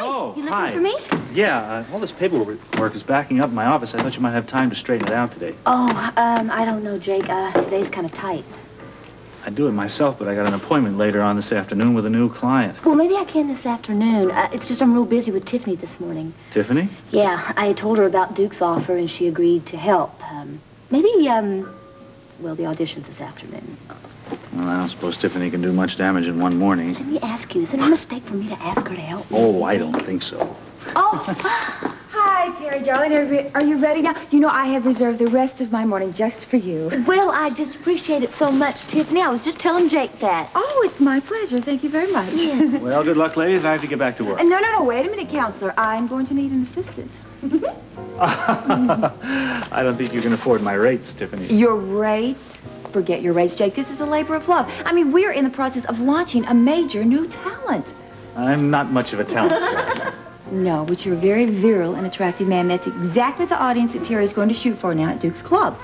Oh, You hi. looking for me? Yeah, all this paperwork is backing up in my office. I thought you might have time to straighten it out today. Oh, I don't know, Jake. Today's kind of tight. I'd do it myself, but I got an appointment later on this afternoon with a new client. Well, maybe I can this afternoon. It's just I'm real busy with Tiffany this morning. Tiffany? Yeah, I told her about Duke's offer, and she agreed to help. Maybe, well, the audition's this afternoon. Well, I don't suppose Tiffany can do much damage in one morning. Let me ask you, is it a mistake for me to ask her to help me? Oh, I don't think so. Oh, hi, Terri, darling. Are you ready now? You know, I have reserved the rest of my morning just for you. Well, I just appreciate it so much, Tiffany. I was just telling Jake that. Oh, it's my pleasure. Thank you very much. Yes. Well, good luck, ladies. I have to get back to work. No, wait a minute, counselor. I'm going to need an assistant. I don't think you can afford my rates, Tiffany. Your rates? Forget your rates, Jake. This is a labor of love. I mean, we're in the process of launching a major new talent. I'm not much of a talent scout. No, but you're a very virile and attractive man. That's exactly the audience that Terry's going to shoot for now at Duke's Club.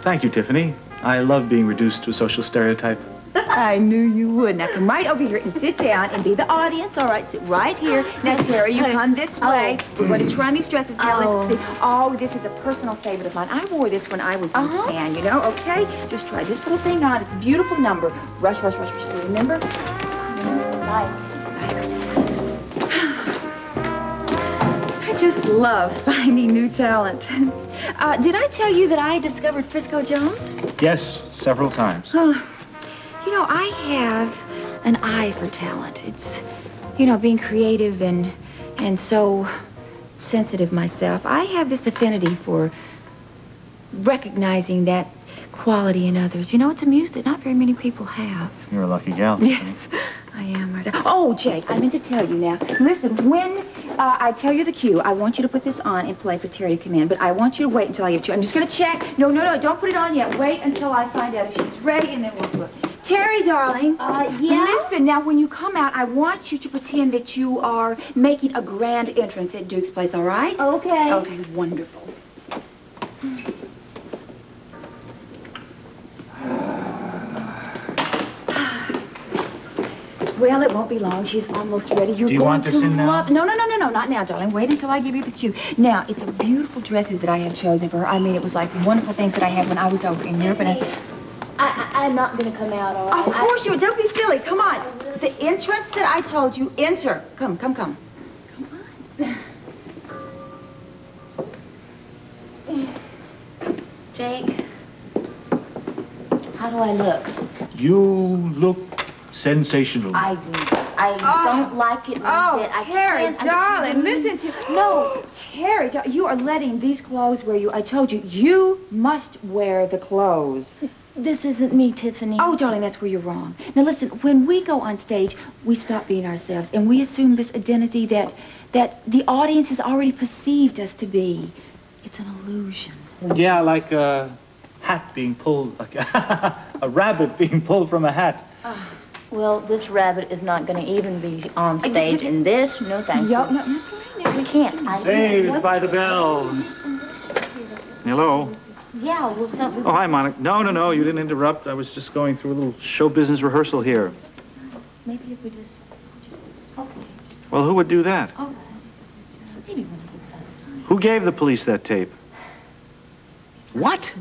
Thank you, Tiffany. I love being reduced to a social stereotype. I knew you would. Now, come right over here and sit down and be the audience. All right, sit right here. Now, Terry, you come this way. We're going to try on these dresses now. Let's see. Oh, this is a personal favorite of mine. I wore this when I was in Japan, you know, okay? Just try this little thing on. It's a beautiful number. Rush. Remember? Bye. I just love finding new talent. Did I tell you that I discovered Frisco Jones? Yes, several times. Oh, you know, I have an eye for talent. It's, you know, being creative and so sensitive myself. I have this affinity for recognizing that quality in others. You know, it's a muse that not very many people have. You're a lucky gal. Yes, I am. Right. Oh, Jake, I meant to tell you now. Listen, when I tell you the cue, I want you to put this on and play for Terri to come in, but I want you to wait until I give it to you. I'm just going to check. No, don't put it on yet. Wait until I find out if she's ready, and then we'll do it. Terri, darling. Yeah? Listen, now, when you come out, I want you to pretend that you are making a grand entrance at Duke's place, all right? Okay. Okay, wonderful. Well, it won't be long. She's almost ready. Do you want this in now? No, not now, darling. Wait until I give you the cue. Now, it's a beautiful dresses that I have chosen for her. I mean, it was like wonderful things that I had when I was over in Europe. And I'm not going to come out, all right? Of course you would. Don't be silly. Come on. The entrance that I told you, enter. Come. Come on. Jake, how do I look? You look sensational. I do. I don't like it. Terri, darling, listen to... No, Terri, you are letting these clothes wear you. I told you, you must wear the clothes. This isn't me, Tiffany. Oh, darling, that's where you're wrong. Now, listen, when we go on stage, we stop being ourselves, and we assume this identity that the audience has already perceived us to be. It's an illusion. Yeah, like a hat being pulled, like a rabbit being pulled from a hat. Well, this rabbit is not going to even be on stage in this. No, thank you. No, We can't. Saved by the bell. Hello. Yeah, well, something... Oh, hi, Monica. No, you didn't interrupt. I was just going through a little show business rehearsal here. Maybe if we just... Okay. Well, who would do that? All right. Maybe when it gets time. Who gave the police that tape? What?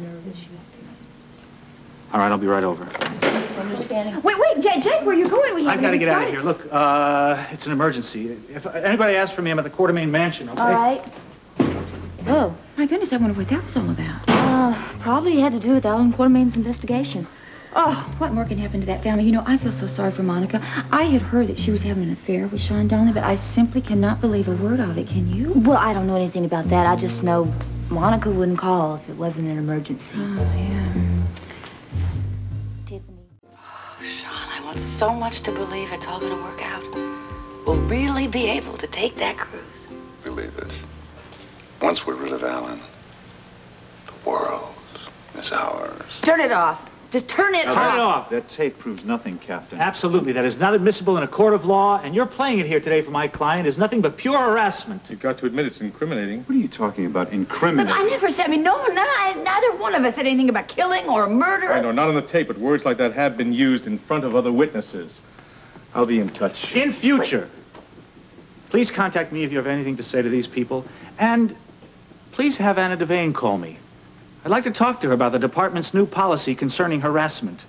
All right, I'll be right over. Misunderstanding. Wait, Jake, where are you going? I've got to get out of here. Look, it's an emergency. If anybody asks for me, I'm at the Quartermain Mansion, okay? All right. Oh. My goodness, I wonder what that was all about. Probably had to do with Alan Quartermain's investigation. Oh, what more can happen to that family? You know, I feel so sorry for Monica. I had heard that she was having an affair with Sean Donnelly, but I simply cannot believe a word of it. Can you? Well, I don't know anything about that. I just know Monica wouldn't call if it wasn't an emergency. Oh, yeah. Tiffany. Oh, Sean, I want so much to believe it's all going to work out. We'll really be able to take that cruise. Believe it. Once we're rid of Alan, the world is ours. Turn it off. Just turn it Turn it off. That tape proves nothing, Captain. Absolutely. That is not admissible in a court of law, and you're playing it here today for my client is nothing but pure harassment. You've got to admit it's incriminating. What are you talking about? Look, Incriminating? I never said, neither one of us said anything about killing or murder. I know, not on the tape, but words like that have been used in front of other witnesses. I'll be in touch. In future, Please contact me if you have anything to say to these people. And please have Anna Devane call me. I'd like to talk to her about the department's new policy concerning harassment.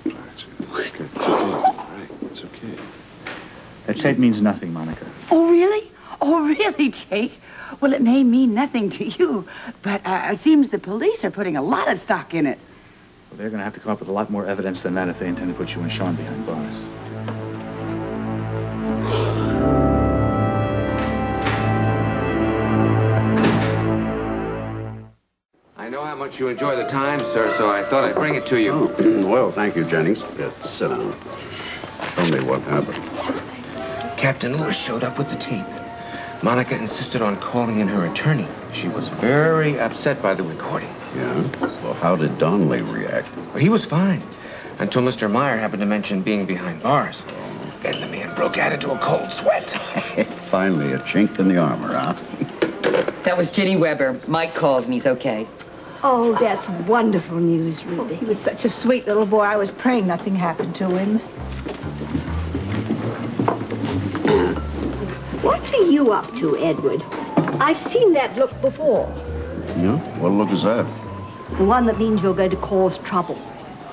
It's okay. That tape means nothing, Monica. Oh, really? Oh, really, Jake? Well, it may mean nothing to you, but it seems the police are putting a lot of stock in it. Well, they're going to have to come up with a lot more evidence than that if they intend to put you and Sean behind bars. I know how much you enjoy the Times, sir, so I thought I'd bring it to you. Oh, well, thank you, Jennings. Yes, sit down. Tell me what happened. Captain Lewis showed up with the tape. Monica insisted on calling in her attorney. She was very upset by the recording. Yeah? Well, how did Donnelly react? Well, he was fine, until Mr. Meyer happened to mention being behind bars. Then the man broke out into a cold sweat. Finally, a chink in the armor, huh? That was Ginny Weber. Mike called and he's okay. Oh, that's wonderful news, Ruby. He was such a sweet little boy. I was praying nothing happened to him. What are you up to, Edward? I've seen that look before. Yeah? What look is that? The one that means you're going to cause trouble.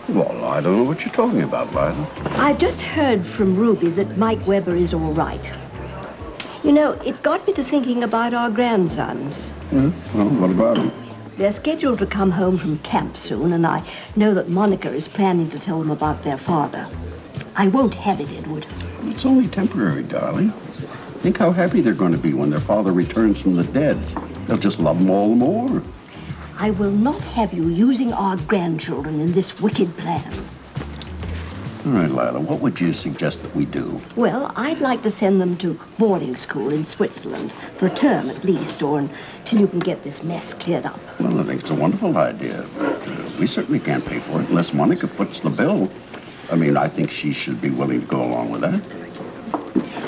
Well, I don't know what you're talking about, Lila. I've just heard from Ruby that Mike Weber is all right. You know, it got me to thinking about our grandsons. Yeah? Well, what about them? They're scheduled to come home from camp soon, and I know that Monica is planning to tell them about their father. I won't have it, Edward. It's only temporary, darling. Think how happy they're going to be when their father returns from the dead. They'll just love him all the more. I will not have you using our grandchildren in this wicked plan. All right, Lila, what would you suggest that we do? Well, I'd like to send them to boarding school in Switzerland, for a term at least, or until you can get this mess cleared up. Well, I think it's a wonderful idea. We certainly can't pay for it unless Monica foots the bill. I mean, I think she should be willing to go along with that.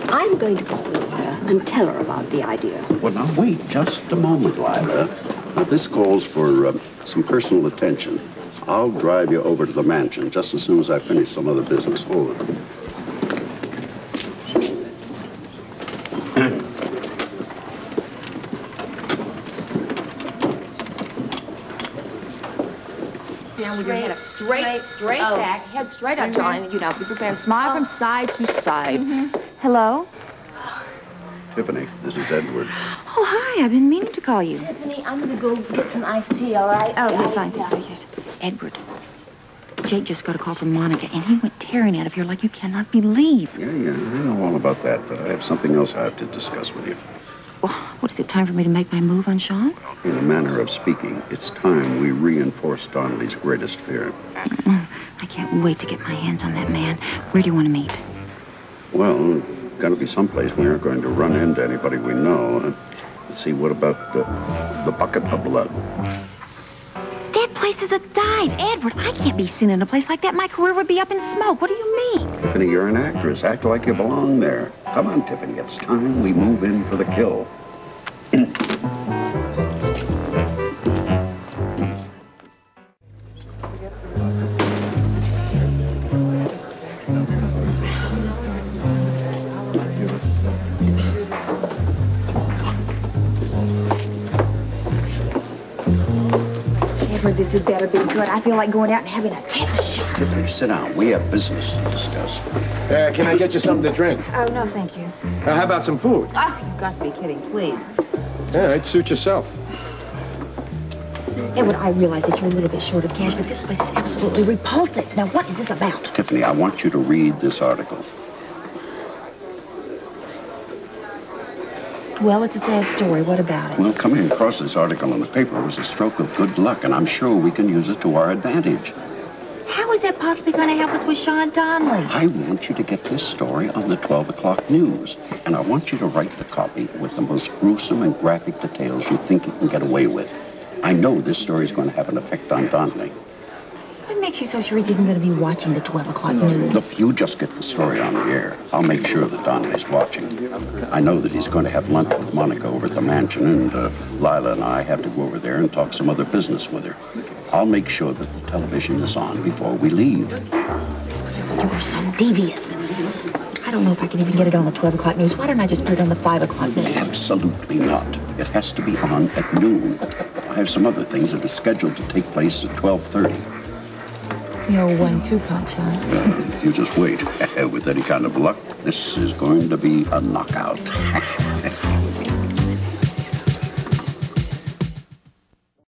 I'm going to call her and tell her about the idea. Well, now, wait just a moment, Lila. Now, this calls for some personal attention. I'll drive you over to the mansion just as soon as I finish some other business. Hold on. Down with your head up. Straight back. Head straight up, darling. And, you know, be prepared. Smile from side to side. Hello? Tiffany, this is Edward. Oh, hi. I've been meaning to call you. Tiffany, I'm going to go get some iced tea, all right? Oh, you're fine. Yes. Edward, Jake just got a call from Monica, and he went tearing out of here like you cannot believe. Yeah, I know all about that, but I have something else I have to discuss with you. Well, what is it, time for me to make my move on Sean? In a manner of speaking, it's time we reinforce Donnelly's greatest fear. I can't wait to get my hands on that man. Where do you want to meet? Well, got to be someplace we aren't going to run into anybody we know. Let's see, what about the bucket of blood? That place is a dive. Edward, I can't be seen in a place like that. My career would be up in smoke. What do you mean? Tiffany, you're an actress. Act like you belong there. Come on, Tiffany. It's time we move in for the kill. Edward, this had better be good. I feel like going out and having a tetanus shot. Tiffany, sit down. We have business to discuss. Can I get you something to drink? Oh, no, thank you. How about some food? Oh, you've got to be kidding, please. Yeah, it'd suit yourself. Edward, I realize that you're a little bit short of cash, but this place is absolutely repulsive. Now, what is this about? Tiffany, I want you to read this article. Well, it's a sad story. What about it? Well, coming across this article in the paper was a stroke of good luck, and I'm sure we can use it to our advantage. How is that possibly going to help us with Sean Donnelly? I want you to get this story on the 12 o'clock news, and I want you to write the copy with the most gruesome and graphic details you think you can get away with. I know this story is going to have an effect on Donnelly. What makes you so sure he's even going to be watching the 12 o'clock news? Look, you just get the story on the air. I'll make sure that Donnelly's watching. I know that he's going to have lunch with Monica over at the mansion, and Lila and I have to go over there and talk some other business with her. I'll make sure that the television is on before we leave. You're so devious. I don't know if I can even get it on the 12 o'clock news. Why don't I just put it on the 5 o'clock news? Absolutely not. It has to be on at noon. I have some other things that are scheduled to take place at 12:30. No 1-2 punch, huh? You just wait. With any kind of luck, this is going to be a knockout.